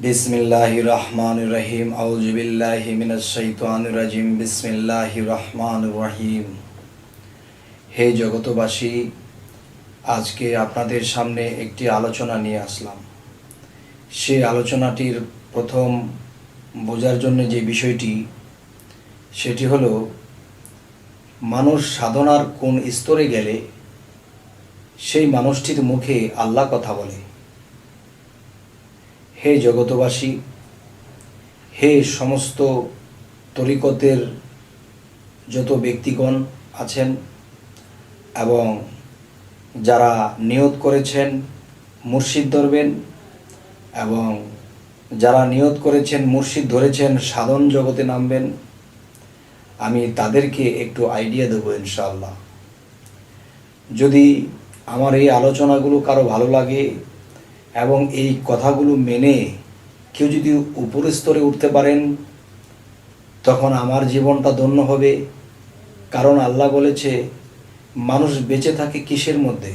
বিসমিল্লাহির রহমানির রহিম আউযু বিল্লাহি মিনাশ শাইতানির রাজিম বিসমিল্লাহির রহমানির রহিম। হে জগতবাসী, আজকে আপনাদের সামনে একটি আলোচনা নিয়ে আসলাম। সেই আলোচনাটির প্রথম বোঝার জন্য যে বিষয়টি, সেটি হলো মানুষ সাধনার কোন স্তরে গেলে সেই মানুষটির মুখে আল্লাহ কথা বলে। হে জগতবাসী, হে সমস্ত তরিকতের যত ব্যক্তিগণ আছেন এবং যারা নিয়ত করেছেন মুর্শিদ ধরবেন এবং যারা নিয়ত করেছেন মুর্শিদ ধরেছেন সাধন জগতে নামবেন, আমি তাদেরকে একটু আইডিয়া দেবো ইনশাআল্লাহ। যদি আমার এই আলোচনাগুলো কারো ভালো লাগে এবং এই কথাগুলো মেনে কেউ যদি উপর স্তরে উঠতে পারেন, তখন আমার জীবনটা ধন্য হবে। কারণ আল্লাহ বলেছে, মানুষ বেঁচে থাকে কিসের মধ্যে?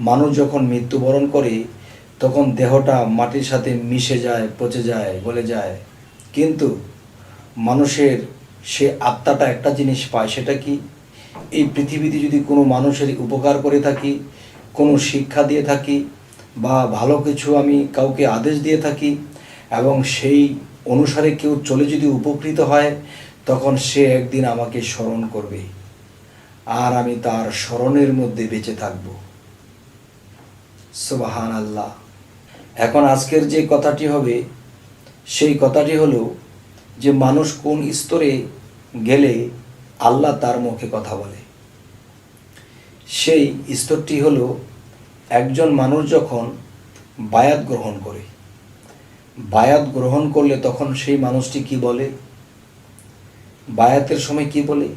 মানুষ যখন মৃত্যুবরণ করে তখন দেহটা মাটির সাথে মিশে যায়, পচে যায়, গলে যায়, কিন্তু মানুষের সে আত্মাটা একটা জিনিস পায়। সেটা কি? এই পৃথিবীতে যদি কোনো মানুষের উপকার করে থাকি, কোনো শিক্ষা দিয়ে থাকি বা ভালো কিছু আমি কাউকে আদেশ দিয়ে থাকি এবং সেই অনুসারে কেউ চলে যদি উপকৃত হয়, তখন সে একদিন আমাকে স্মরণ করবে আর আমি তার স্মরণের মধ্যে বেঁচে থাকব। সুবহানাল্লাহ। এখন আজকের যে কথাটি হবে, সেই কথাটি হলো যে মানুষ কোন স্তরে গেলে আল্লাহ তার মুখে কথা বলে। সেই স্তরটি হলো, একজন মানুষ যখন বায়াত গ্রহণ করে, বায়াত গ্রহণ করলে তখন সেই মানুষটি কি বলে? বায়াতের সময় কি বলে?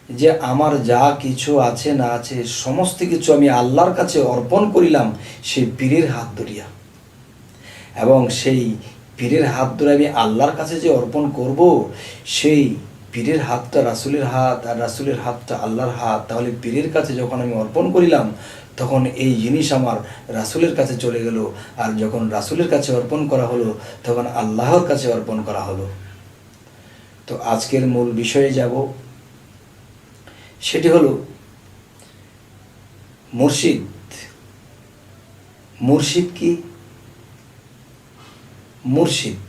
যে আমার যা কিছু আছে না আছে সমস্ত কিছু আমি আল্লাহর কাছে অর্পণ করিলাম সেই পীরের হাত ধরিয়া। এবং সেই পীরের হাত ধরে আমি আল্লাহর কাছে যে অর্পণ করব, সেই পীরের হাতটা রাসূলের হাত আর রাসূলের হাতটা আল্লাহর হাত। তাহলে পীরের কাছে যখন আমি অর্পণ করিলাম, তখন এই জিনিস আমার রাসূলের কাছে চলে গেল, আর যখন রাসূলের কাছে অর্পণ করা হলো তখন আল্লাহর কাছে অর্পণ করা হলো। তো আজকের মূল বিষয়ে যাব, সেটি হলো মুর্শিদ। মুর্শিদ কি? মুর্শিদ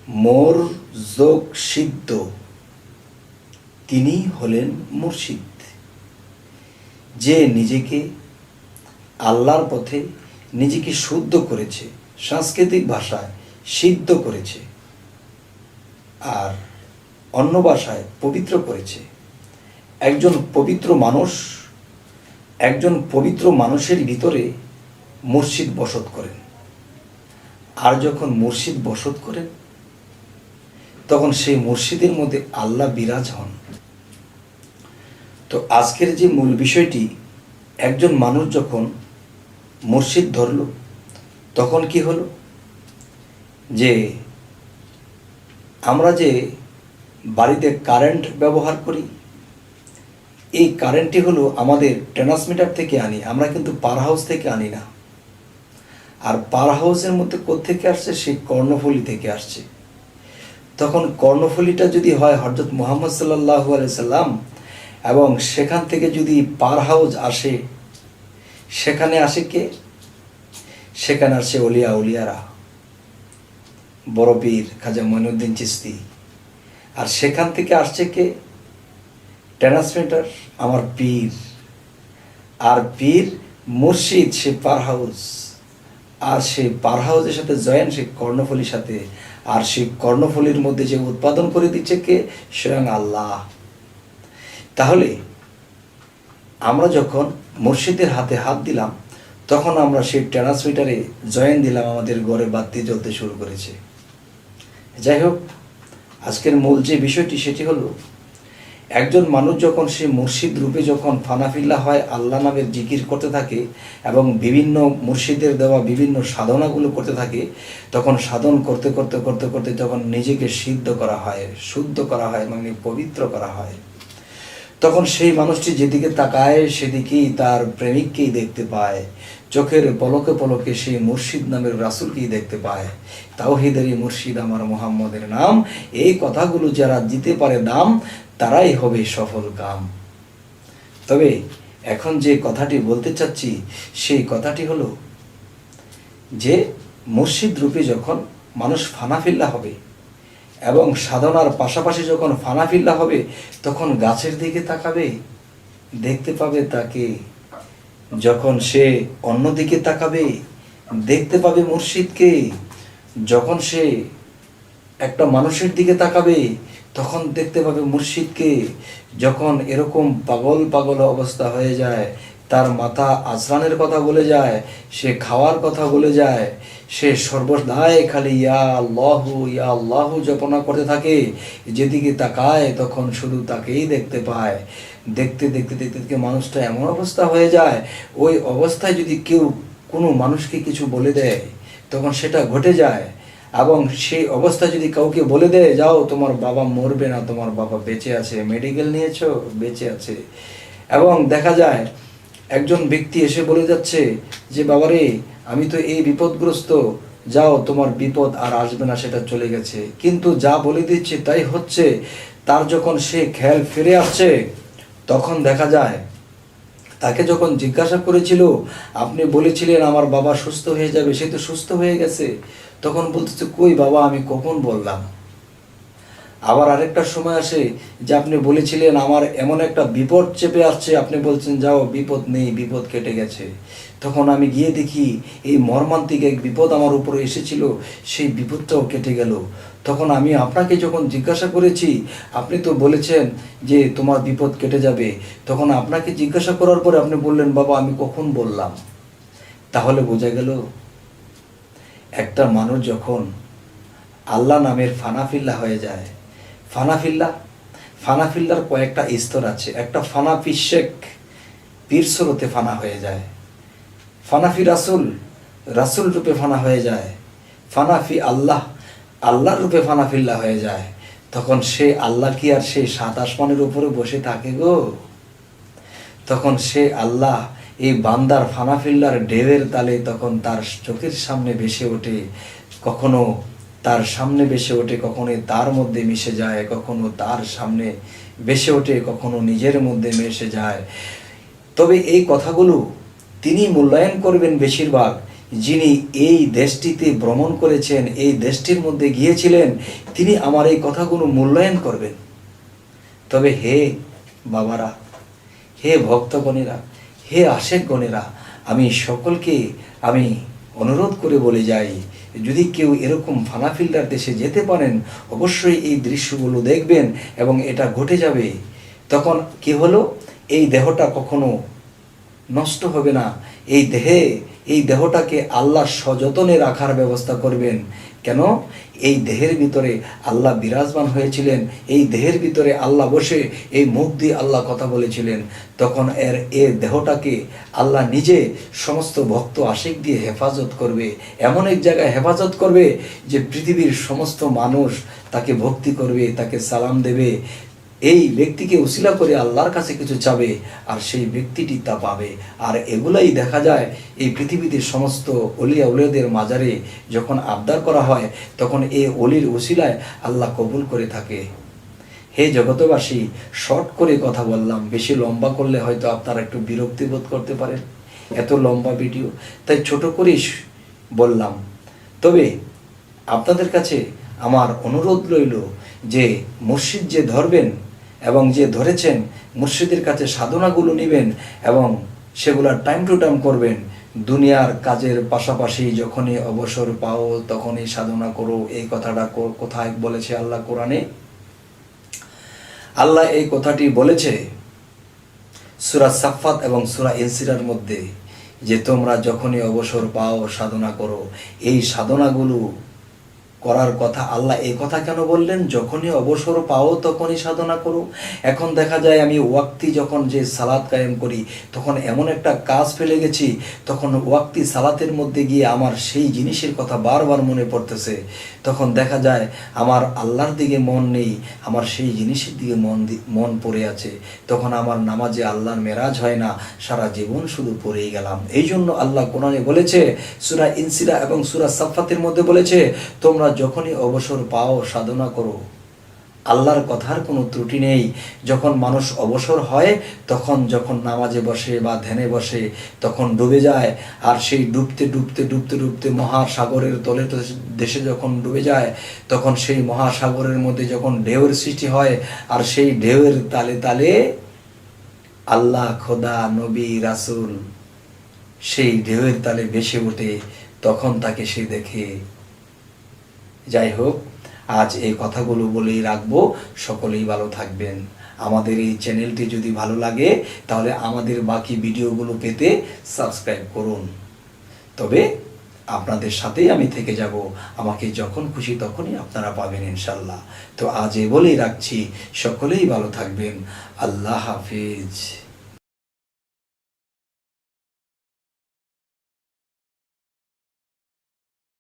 মোর যোগ সিদ্ধ, তিনি হলেন মুর্শিদ, যে নিজেকে আল্লাহর পথে নিজেকে শুদ্ধ করেছে, সাংস্কৃতিক ভাষায় সিদ্ধ করেছে আর অন্য ভাষায় পবিত্র করেছে। একজন পবিত্র মানুষ, একজন পবিত্র মানুষের ভিতরে মুর্শিদ বসত করেন। আর যখন মুর্শিদ বসত করেন, তখন সেই মুর্শিদের মধ্যে আল্লাহ বিরাজ হন। তো আজকের যে মূল বিষয়টি, একজন মানুষ যখন মুর্শিদ ধরল, তখন কি হলো? যে আমরা যে বাড়িতে কারেন্ট ব্যবহার করি, এই কারেন্টটি হলো আমাদের ট্রান্সমিটার থেকে আনি, আমরা কিন্তু পাওয়ার হাউস থেকে আনি না। আর পাওয়ার হাউসের মধ্যে কোত্থেকে আসছে? সেই কর্ণফুলী থেকে আসছে। তখন কর্ণফুলীটা যদি হয় হযরত মুহাম্মদ সাল্লাল্লাহু আলাইহি সাল্লাম, এবং সেখান থেকে যদি পাওয়ার হাউস আসে, সেখানে আসে কে? সেখানে আসে ওলিয়া উলিয়ারা, বড় পীর খাজা মঈনুদ্দিন চিশতি। আর সেখান থেকে আসছে কে? ট্রান্সমিটার, আমার পীর। আর পীর মুর্শিদ সে পাওয়ার হাউস, আর সেই পাওয়ার হাউসের সাথে জয়েন সেই কর্ণফুলীর সাথে। আর সেই কর্ণফুলীর মধ্যে যে উৎপাদন করে দিচ্ছে কে? স্বয়ং আল্লাহ। তাহলে আমরা যখন মুর্শিদের হাতে হাত দিলাম, তখন আমরা সেই ট্রান্সমিটারে জয়েন দিলাম, আমাদের ঘরে বাতি জ্বলতে শুরু করেছে। যাই হোক, আজকের মূল যে বিষয়টি, সেটি হলো, একজন মানুষ যখন সে মুর্শিদ রূপে যখন ফানাফিল্লা হয়, আল্লাহ নামের জিকির করতে থাকে এবং বিভিন্ন মুর্শিদের দেওয়া বিভিন্ন সাধনাগুলো করতে থাকে, তখন সাধন করতে করতে করতে করতে যখন নিজেকে সিদ্ধ করা হয়, শুদ্ধ করা হয়, মানে পবিত্র করা হয়, তখন সেই মানুষটি যেদিকে তাকায় সেদিকেই তার প্রেমিককেই দেখতে পায়। চোখের পলকে পলকে সেই মুর্শিদ নামের রাসূলকেই দেখতে পায়। তাওহীদেরই মুর্শিদ আমার মুহাম্মদের নাম। এই কথাগুলো যারা দিতে পারে দাম, তারাই হবে সফল কাম। তবে এখন যে কথাটি বলতে চাচ্ছি, সেই কথাটি হলো যে মুর্শিদ রূপে যখন মানুষ ফানাফিল্লা হবে এবং সাধনার পাশাপাশি যখন ফানাফিল্লা হবে, তখন গাছের দিকে তাকাবে, দেখতে পাবে তাকে। যখন সে অন্যদিকে তাকাবে, দেখতে পাবে মুর্শিদকে। যখন সে একটা মানুষের দিকে তাকাবে, তখন দেখতে পাবে মুর্শিদকে। যখন এরকম পাগল পাগল অবস্থা হয়ে যায়, তার মাথা আজরানের কথা বলে যায়, সে খাওয়ার কথা বলে যায়, সে সর্বদাই খালি ইয়া আল্লাহু জপনা করতে থাকে, যেদিকে তাকায় তখন শুধু তাকেই দেখতে পায়। দেখতে দেখতে দেখতে দেখতে মানুষটা এমন অবস্থা হয়ে যায়, ওই অবস্থায় যদি কেউ কোনো মানুষকে কিছু বলে দেয়, তখন সেটা ঘটে যায়। এবং সেই অবস্থায় যদি কাউকে বলে দেয়, যাও তোমার বাবা মরবে না, তোমার বাবা বেঁচে আছে, মেডিকেল নিয়েছো, বেঁচে আছে। এবং দেখা যায় একজন ব্যক্তি এসে বলে যাচ্ছে যে বাবারে, আমি তো এই বিপদগ্রস্ত, যাও তোমার বিপদ আর আসবে না, সেটা চলে গেছে। কিন্তু যা বলে দিচ্ছে তাই হচ্ছে। তার যখন সে খেয়াল ফিরে আসছে, তখন দেখা যায় তাকে যখন জিজ্ঞাসা করেছিল, আপনি বলেছিলেন আমার বাবা সুস্থ হয়ে যাবে, সে তো সুস্থ হয়ে গেছে। তখন বলতেছে, কই বাবা, আমি কখন বললাম? আবার আরেকটা সময় আসে যে আপনি বলেছিলেন আমার এমন একটা বিপদ চেপে আসছে, আপনি বলছেন যাও বিপদ নেই, বিপদ কেটে গেছে। তখন আমি গিয়ে দেখি এই মর্মান্তিক এক বিপদ আমার উপরে এসেছিল, সেই বিপদটাও কেটে গেল। তখন আমি আপনাকে যখন জিজ্ঞাসা করেছি, আপনি তো বলেছেন যে তোমার বিপদ কেটে যাবে। তখন আপনাকে জিজ্ঞাসা করার পরে আপনি বললেন, বাবা আমি কখন বললাম? তাহলে বোঝা গেল একটা মানুষ যখন আল্লাহ নামের ফানাফিল্লা হয়ে যায়, ফানাফিল্লার কয়েকটা স্তর আছে। একটা ফানাফি শেখ, পীর স্রোতে ফানা হয়ে যায়। ফানাফি রাসূল, রাসূল রূপে ফানা হয়ে যায়। ফানাফি আল্লাহ, আল্লাহর রূপে ফানাফিল্লা হয়ে যায়। তখন সে আল্লাহ কি আর সেই সাত আসমানের উপরে বসে থাকে গো? তখন সে আল্লাহ এই বান্দার ফানাফিল্লার ঢেউয়ের তালে তখন তার চোখের সামনে ভেসে ওঠে। কখনো তার সামনে ভেসে ওঠে, কখনো তার মধ্যে মিশে যায়, কখনো তার সামনে ভেসে ওঠে, কখনো নিজের মধ্যে মিশে যায়। তবে এই কথাগুলো তিনি মূল্যায়ন করবেন বেশিরভাগ, যিনি এই দেশটিতে ভ্রমণ করেছেন, এই দেশটির মধ্যে গিয়েছিলেন, তিনি আমার এই কথাগুলো মূল্যায়ন করবেন। তবে হে বাবারা, হে ভক্তগণেরা, হে আশেকগণেরা, আমি সকলকে আমি অনুরোধ করে বলে যাই, যদি কেউ এরকম ফানাফিল্লার দেশে যেতে পারেন, অবশ্যই এই দৃশ্যগুলো দেখবেন এবং এটা ঘটে যাবে। তখন কি হলো, এই দেহটা কখনো নষ্ট হবে না। এই দেহটাকে আল্লাহ সযতনে রাখার ব্যবস্থা করবেন। কেন? এই দেহের ভিতরে আল্লাহ বিরাজমান হয়েছিলেন, এই দেহের ভিতরে আল্লাহ বসে এই মুখ দিয়ে আল্লাহ কথা বলেছিলেন। তখন এর দেহটাকে আল্লাহ নিজে সমস্ত ভক্ত আশিক দিয়ে হেফাজত করবে, এমন এক জায়গায় হেফাজত করবে যে পৃথিবীর সমস্ত মানুষ তাকে ভক্তি করবে, তাকে সালাম দেবে। এই ব্যক্তিকে উসিলা করে আল্লাহর কাছে কিছু চাবে, আর সেই ব্যক্তিটি তা পাবে। আর এগুলাই দেখা যায় এই পৃথিবীতে সমস্ত অলিয়া উলিয়াদের মাজারে যখন আবদার করা হয়, তখন এই অলির উসিলায় আল্লাহ কবুল করে থাকে। হে জগতবাসী, শর্ট করে কথা বললাম, বেশি লম্বা করলে হয়তো আপনারা একটু বিরক্তি বোধ করতে পারেন, এত লম্বা ভিডিও, তাই ছোট করেই বললাম। তবে আপনাদের কাছে আমার অনুরোধ রইল যে মুর্শিদ যে ধরবেন এবং যে ধরেছেন, মুর্শিদের কাছে সাধনাগুলো নেবেন এবং সেগুলো টাইম টু টাইম করবেন। দুনিয়ার কাজের পাশাপাশি যখনই অবসর পাও তখনই সাধনা করো, এই কথাটা কোথায় বলেছে আল্লাহ কোরআনে? আল্লাহ এই কথাটি বলেছে সূরা সাফফাত এবং সূরা ইনসিরার মধ্যে, যে তোমরা যখনই অবসর পাও সাধনা করো। এই সাধনাগুলো করার কথা। আল্লাহ এই কথা কেন বললেন? যখনই অবসর পাও তখনই সাধনা করো। এখন দেখা যায় আমি ওয়াক্তি যখন যে সালাত কায়েম করি তখন এমন একটা কাজ ফেলে গেছি, তখন ওয়াক্তি সালাতের মধ্যে গিয়ে আমার সেই জিনিসের কথা বারবার মনে পড়তেছে। তখন দেখা যায় আমার আল্লাহর দিকে মন নেই, আমার সেই জিনিসের দিকে মন পড়ে আছে। তখন আমার নামাজে আল্লাহর মেরাজ হয় না, সারা জীবন শুধু পড়েই গেলাম। এই জন্য আল্লাহ কোরআনে বলেছে, সূরা ইনসিরা এবং সূরা সাফফাতের মধ্যে বলেছে, তোমরা যখনই অবসর পাও সাধনা করো। আল্লাহর কথার কোনো ত্রুটি নেই। যখন মানুষ অবসর হয় তখন যখন নামাজে বসে বা ধ্যানে বসে তখন ডুবে যায়, আর সেই ডুবতে ডুবতে ডুবতে ডুবতে মহাসাগরের তলে দেশে যখন ডুবে যায় তখন সেই মহাসাগরের মধ্যে যখন ঢেউয়ের সৃষ্টি হয়, আর সেই ঢেউয়ের তালে তালে আল্লাহ, খোদা, নবী, রাসূল সেই ঢেউয়ের তালে ভেসে ওঠে, তখন তাকে সে দেখে। যাই হোক, আজ এই কথাগুলো বলেই রাখবো। সকলেই ভালো থাকবেন। আমাদের এই চ্যানেলটি যদি ভালো লাগে তাহলে আমাদের বাকি ভিডিওগুলো পেতে সাবস্ক্রাইব করুন। তবে আপনাদের সাথেই আমি থেকে যাব, আমাকে যখন খুশি তখনই আপনারা পাবেন ইনশাল্লাহ। তো আজ এ বলেই রাখছি, সকলেই ভালো থাকবেন। আল্লাহ হাফিজ।